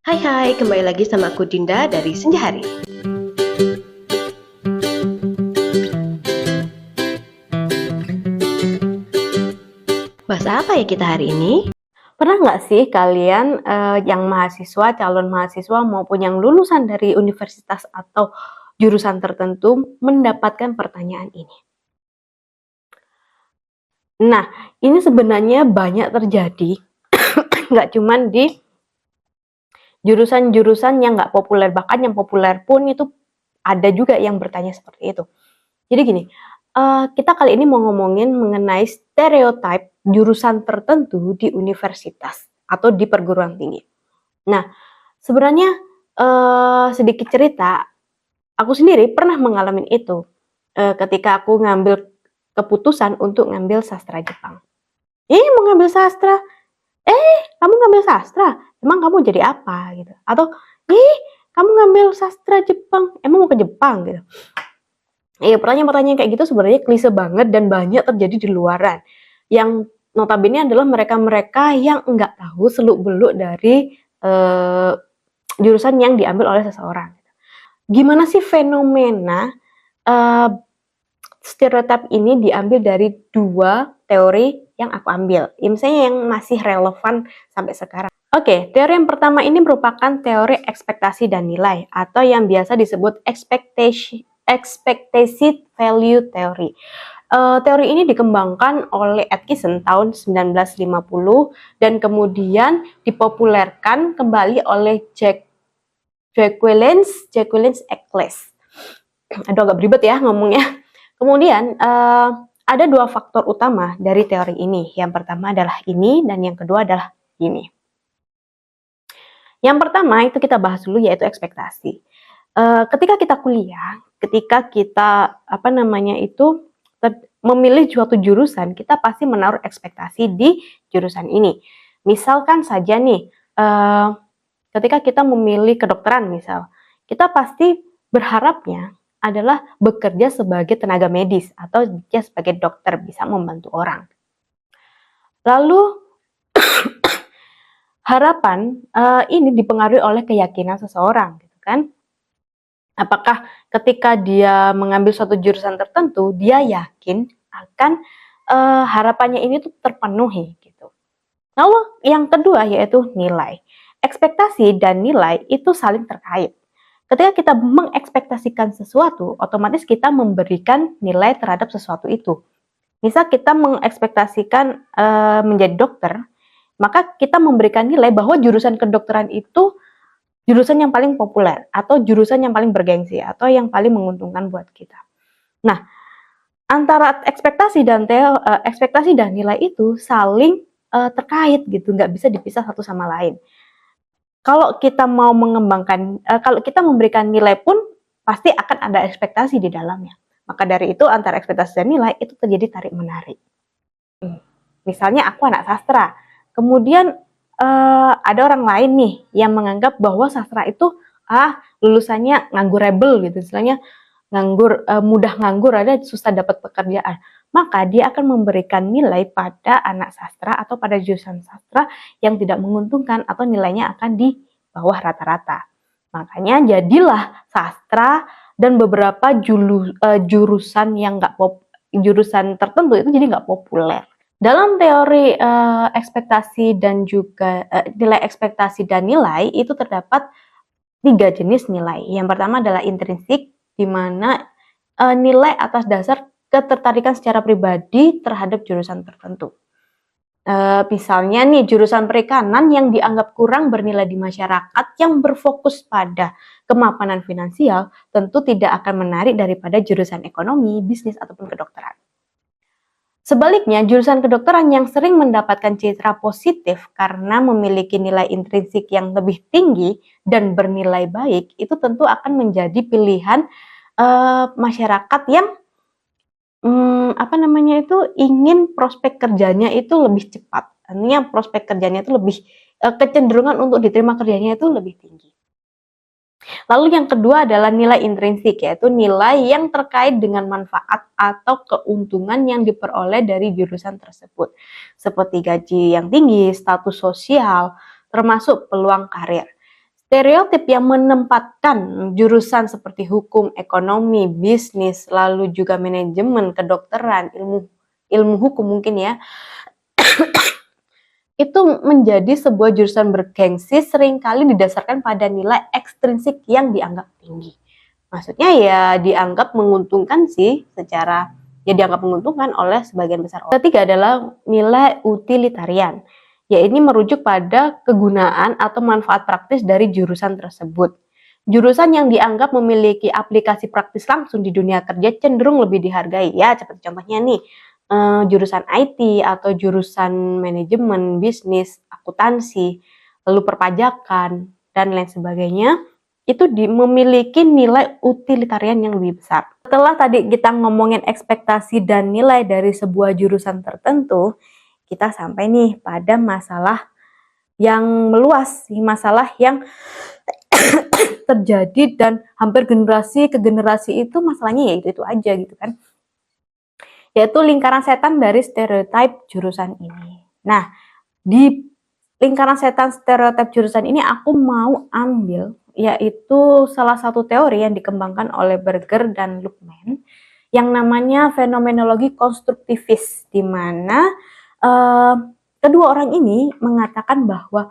Hai, kembali lagi sama aku Dinda dari Senja Hari. Bahas apa ya kita hari ini? Pernah nggak sih kalian yang mahasiswa, calon mahasiswa maupun yang lulusan dari universitas atau jurusan tertentu mendapatkan pertanyaan ini? Nah, ini sebenarnya banyak terjadi, nggak cuman di jurusan-jurusan yang nggak populer, bahkan yang populer pun itu ada juga yang bertanya seperti itu. Jadi gini, kita kali ini mau ngomongin mengenai stereotip jurusan tertentu di universitas atau di perguruan tinggi. Nah, sebenarnya sedikit cerita, aku sendiri pernah mengalami itu ketika aku ngambil keputusan untuk ngambil sastra Jepang. Mau ngambil sastra? Kamu ngambil sastra? Emang kamu jadi apa gitu? Atau kamu ngambil sastra Jepang? Emang mau ke Jepang gitu? Pertanyaan-pertanyaan kayak gitu sebenarnya klise banget dan banyak terjadi di luaran. Yang notabene adalah mereka-mereka yang nggak tahu seluk-beluk dari jurusan yang diambil oleh seseorang. Gimana sih fenomena stereotip ini diambil dari dua teori yang aku ambil. Misalnya yang masih relevan sampai sekarang. Oke, teori yang pertama ini merupakan teori ekspektasi dan nilai atau yang biasa disebut expected value theory. Teori ini dikembangkan oleh Atkinson tahun 1950 dan kemudian dipopulerkan kembali oleh Jacqueline Eccles. Aduh, agak beribet ya ngomongnya. Kemudian ada dua faktor utama dari teori ini. Yang pertama adalah ini dan yang kedua adalah ini. Yang pertama itu kita bahas dulu yaitu ekspektasi. Ketika kita kuliah, ketika kita memilih suatu jurusan, kita pasti menaruh ekspektasi di jurusan ini. Misalkan saja nih, ketika kita memilih kedokteran misal, kita pasti berharapnya adalah bekerja sebagai tenaga medis atau sebagai dokter bisa membantu orang. Lalu harapan ini dipengaruhi oleh keyakinan seseorang, gitu kan? Apakah ketika dia mengambil suatu jurusan tertentu, dia yakin akan harapannya ini tuh terpenuhi, gitu. Lalu yang kedua yaitu nilai. Ekspektasi dan nilai itu saling terkait. Ketika kita mengekspektasikan sesuatu, otomatis kita memberikan nilai terhadap sesuatu itu. Misal kita mengekspektasikan menjadi dokter, maka kita memberikan nilai bahwa jurusan kedokteran itu jurusan yang paling populer atau jurusan yang paling bergengsi atau yang paling menguntungkan buat kita. Nah, antara ekspektasi dan nilai itu saling terkait gitu, nggak bisa dipisah satu sama lain. Kalau kita mau mengembangkan, kalau kita memberikan nilai pun pasti akan ada ekspektasi di dalamnya. Maka dari itu antara ekspektasi dan nilai itu terjadi tarik menarik. Misalnya aku anak sastra, kemudian ada orang lain nih yang menganggap bahwa sastra itu lulusannya nganggur rebel gitu, istilahnya nganggur, mudah nganggur, ada susah dapat pekerjaan. Maka dia akan memberikan nilai pada anak sastra atau pada jurusan sastra yang tidak menguntungkan atau nilainya akan di bawah rata-rata. Makanya jadilah sastra dan beberapa jurusan yang jurusan tertentu itu jadi nggak populer. Dalam teori ekspektasi dan juga nilai ekspektasi dan nilai itu terdapat 3 jenis nilai. Yang pertama adalah intrinsik, di mana nilai atas dasar ketertarikan secara pribadi terhadap jurusan tertentu. Misalnya nih jurusan perikanan yang dianggap kurang bernilai di masyarakat yang berfokus pada kemapanan finansial tentu tidak akan menarik daripada jurusan ekonomi, bisnis, ataupun kedokteran. Sebaliknya, jurusan kedokteran yang sering mendapatkan citra positif karena memiliki nilai intrinsik yang lebih tinggi dan bernilai baik, itu tentu akan menjadi pilihan masyarakat yang ingin prospek kerjanya itu lebih cepat. Artinya prospek kerjanya itu lebih kecenderungan untuk diterima kerjanya itu lebih tinggi. Lalu yang kedua adalah nilai intrinsik, yaitu nilai yang terkait dengan manfaat atau keuntungan yang diperoleh dari jurusan tersebut, seperti gaji yang tinggi, status sosial, termasuk peluang karir. Stereotip yang menempatkan jurusan seperti hukum, ekonomi, bisnis, lalu juga manajemen, kedokteran, ilmu hukum mungkin ya, itu menjadi sebuah jurusan bergengsi seringkali didasarkan pada nilai ekstrinsik yang dianggap tinggi. Maksudnya ya dianggap menguntungkan sih secara ya dianggap menguntungkan oleh sebagian besar orang. Ketiga adalah nilai utilitarian. Ya ini merujuk pada kegunaan atau manfaat praktis dari jurusan tersebut. Jurusan yang dianggap memiliki aplikasi praktis langsung di dunia kerja cenderung lebih dihargai. Ya, seperti contohnya nih, jurusan IT atau jurusan manajemen, bisnis, akuntansi, lalu perpajakan, dan lain sebagainya, itu memiliki nilai utilitarian yang lebih besar. Setelah tadi kita ngomongin ekspektasi dan nilai dari sebuah jurusan tertentu, kita sampai nih pada masalah yang meluas, masalah yang terjadi dan hampir generasi ke generasi itu masalahnya ya itu aja gitu kan. Yaitu lingkaran setan dari stereotip jurusan ini. Nah, di lingkaran setan stereotip jurusan ini aku mau ambil yaitu salah satu teori yang dikembangkan oleh Berger dan Luhmann yang namanya fenomenologi konstruktivis, di mana kedua orang ini mengatakan bahwa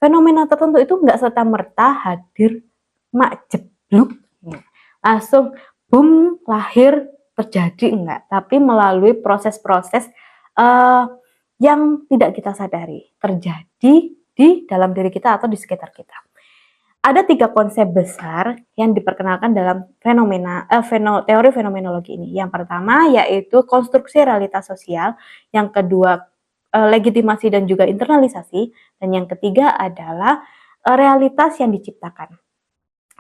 fenomena tertentu itu nggak serta-merta hadir mak jebluk langsung boom lahir terjadi, enggak, tapi melalui proses-proses yang tidak kita sadari terjadi di dalam diri kita atau di sekitar kita. Ada 3 konsep besar yang diperkenalkan dalam teori fenomenologi ini. Yang pertama yaitu konstruksi realitas sosial, yang kedua legitimasi dan juga internalisasi, dan yang ketiga adalah realitas yang diciptakan.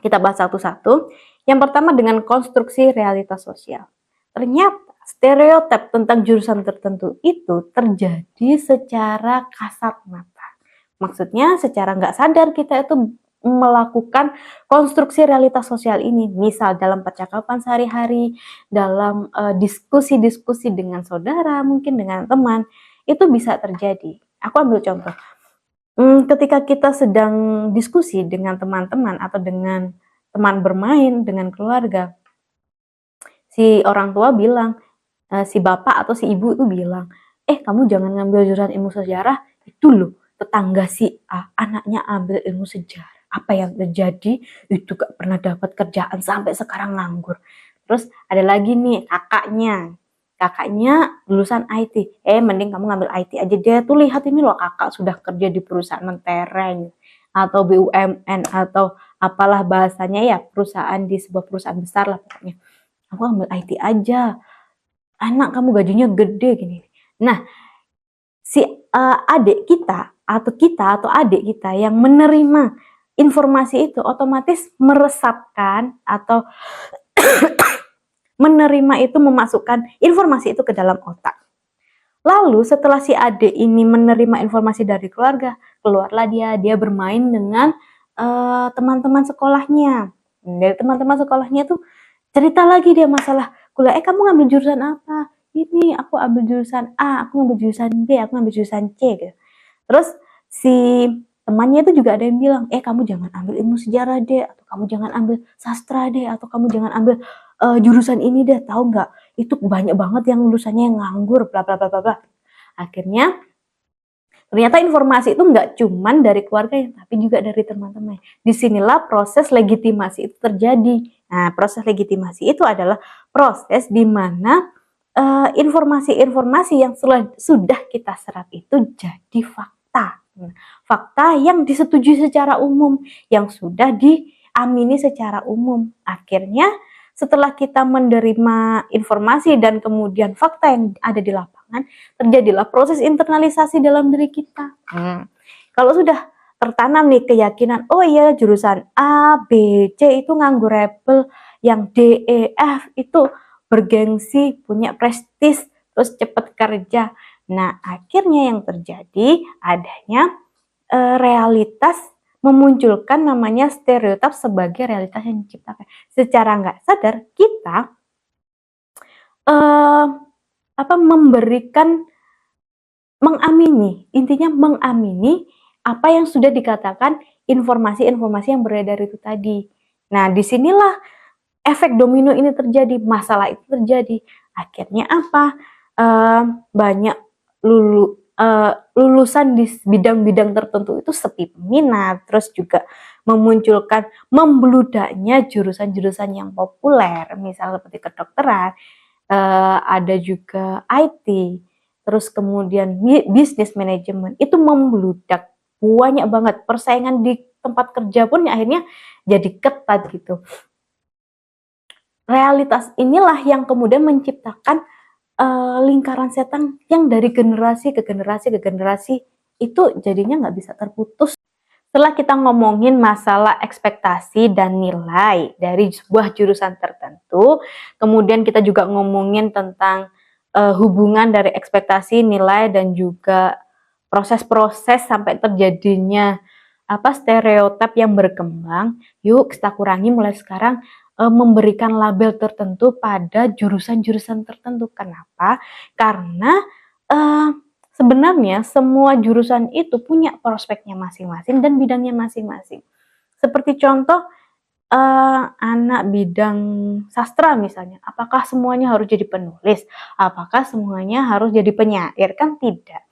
Kita bahas satu-satu. Yang pertama dengan konstruksi realitas sosial. Ternyata stereotip tentang jurusan tertentu itu terjadi secara kasat mata. Maksudnya secara nggak sadar kita itu melakukan konstruksi realitas sosial ini. Misal dalam percakapan sehari-hari, dalam diskusi-diskusi dengan saudara, mungkin dengan teman, itu bisa terjadi. Aku ambil contoh. Ketika kita sedang diskusi dengan teman-teman atau dengan teman bermain, dengan keluarga, si orang tua bilang, si bapak atau si ibu itu bilang, kamu jangan ngambil jurusan ilmu sejarah, itu loh tetangga si A, anaknya ambil ilmu sejarah. Apa yang terjadi? Itu gak pernah dapat kerjaan sampai sekarang nganggur. Terus ada lagi nih kakaknya lulusan IT. Mending kamu ngambil IT aja deh. Tuh lihat ini loh kakak sudah kerja di perusahaan mentereng atau BUMN atau apalah bahasanya ya, perusahaan di sebuah perusahaan besar lah pokoknya. Aku ambil IT aja. Anak kamu gajinya gede gini. Nah, si adik kita atau adik kita yang menerima informasi itu otomatis meresapkan atau menerima itu, memasukkan informasi itu ke dalam otak. Lalu setelah si adik ini menerima informasi dari keluarga, keluarlah dia bermain dengan teman-teman sekolahnya. Dari teman-teman sekolahnya tuh cerita lagi dia masalah kuliah. Kamu ngambil jurusan apa? Ini aku ambil jurusan A, aku ngambil jurusan B, aku ngambil jurusan C gitu. Terus si temannya itu juga ada yang bilang, kamu jangan ambil ilmu sejarah deh, atau kamu jangan ambil sastra deh, atau kamu jangan ambil jurusan ini deh, tahu nggak? Itu banyak banget yang lulusannya yang nganggur, bla bla bla bla bla. Akhirnya ternyata informasi itu nggak cuman dari keluarga, tapi juga dari teman-teman. Disinilah proses legitimasi itu terjadi. Nah, proses legitimasi itu adalah proses di mana informasi-informasi yang sudah kita serap itu jadi fakta. Fakta yang disetujui secara umum, yang sudah diamini secara umum. Akhirnya setelah kita menerima informasi dan kemudian fakta yang ada di lapangan, terjadilah proses internalisasi dalam diri kita. Kalau sudah tertanam nih keyakinan, oh iya jurusan A, B, C itu nganggur-rebel, yang D, E, F itu bergengsi, punya prestis, terus cepat kerja. Nah, akhirnya yang terjadi adanya realitas memunculkan namanya stereotip sebagai realitas yang diciptakan. Secara nggak sadar kita mengamini, intinya mengamini apa yang sudah dikatakan informasi-informasi yang beredar itu tadi. Nah, disinilah efek domino ini terjadi, masalah itu terjadi. Akhirnya apa? Banyak lulusan di bidang-bidang tertentu itu sepi minat, terus juga membludaknya jurusan-jurusan yang populer, misalnya seperti kedokteran, ada juga IT, terus kemudian bisnis manajemen, itu membludak banyak banget. Persaingan di tempat kerja pun akhirnya jadi ketat gitu. Realitas inilah yang kemudian menciptakan lingkaran setan yang dari generasi ke generasi itu jadinya nggak bisa terputus. Setelah kita ngomongin masalah ekspektasi dan nilai dari sebuah jurusan tertentu, kemudian kita juga ngomongin tentang hubungan dari ekspektasi, nilai, dan juga proses-proses sampai terjadinya stereotip yang berkembang. Yuk kita kurangi mulai sekarang, memberikan label tertentu pada jurusan-jurusan tertentu. Kenapa? Karena sebenarnya semua jurusan itu punya prospeknya masing-masing dan bidangnya masing-masing. Seperti contoh anak bidang sastra misalnya, apakah semuanya harus jadi penulis? Apakah semuanya harus jadi penyair? Kan tidak.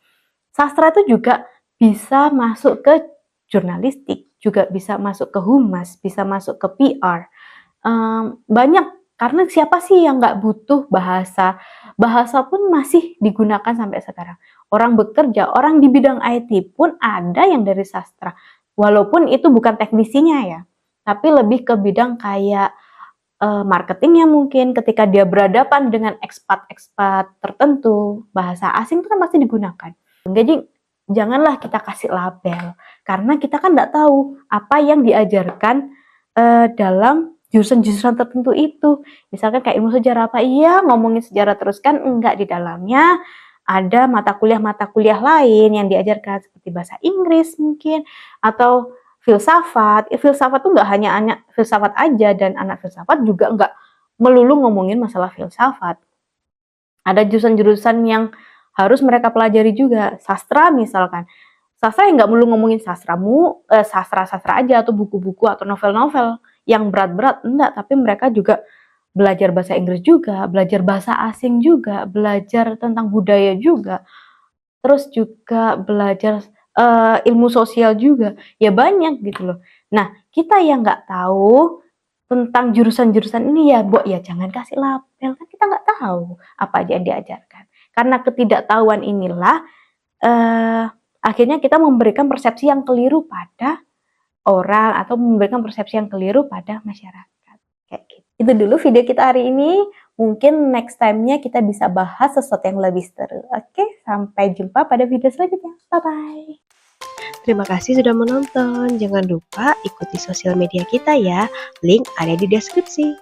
Sastra itu juga bisa masuk ke jurnalistik, juga bisa masuk ke humas, bisa masuk ke PR. Banyak, karena siapa sih yang nggak butuh bahasa? Bahasa pun masih digunakan sampai sekarang. Orang bekerja, orang di bidang IT pun ada yang dari sastra. Walaupun itu bukan teknisinya ya, tapi lebih ke bidang kayak marketingnya mungkin. Ketika dia berhadapan dengan ekspat-ekspat tertentu, bahasa asing itu kan pasti digunakan. Jadi janganlah kita kasih label, karena kita kan nggak tahu apa yang diajarkan dalam jurusan-jurusan tertentu itu. Misalkan kayak ilmu sejarah, apa iya ngomongin sejarah terus? Kan enggak, di dalamnya ada mata kuliah lain yang diajarkan seperti bahasa Inggris mungkin, atau filsafat. Filsafat tuh nggak hanya anak filsafat aja, dan anak filsafat juga nggak melulu ngomongin masalah filsafat. Ada jurusan-jurusan yang harus mereka pelajari juga. Sastra misalkan, sastra yang nggak melulu ngomongin sastra aja, atau buku-buku atau novel-novel yang berat-berat, enggak, tapi mereka juga belajar bahasa Inggris juga, belajar bahasa asing juga, belajar tentang budaya juga, terus juga belajar ilmu sosial juga, ya banyak gitu loh. Nah, kita yang nggak tahu tentang jurusan-jurusan ini ya jangan kasih label, kan kita nggak tahu apa aja yang diajarkan. Karena ketidaktahuan inilah akhirnya kita memberikan persepsi yang keliru pada orang, atau memberikan persepsi yang keliru pada masyarakat. Kayak gitu. Itu dulu video kita hari ini. Mungkin next time-nya kita bisa bahas sesuatu yang lebih seru. Oke, sampai jumpa pada video selanjutnya. Bye-bye. Terima kasih sudah menonton. Jangan lupa ikuti sosial media kita ya. Link ada di deskripsi.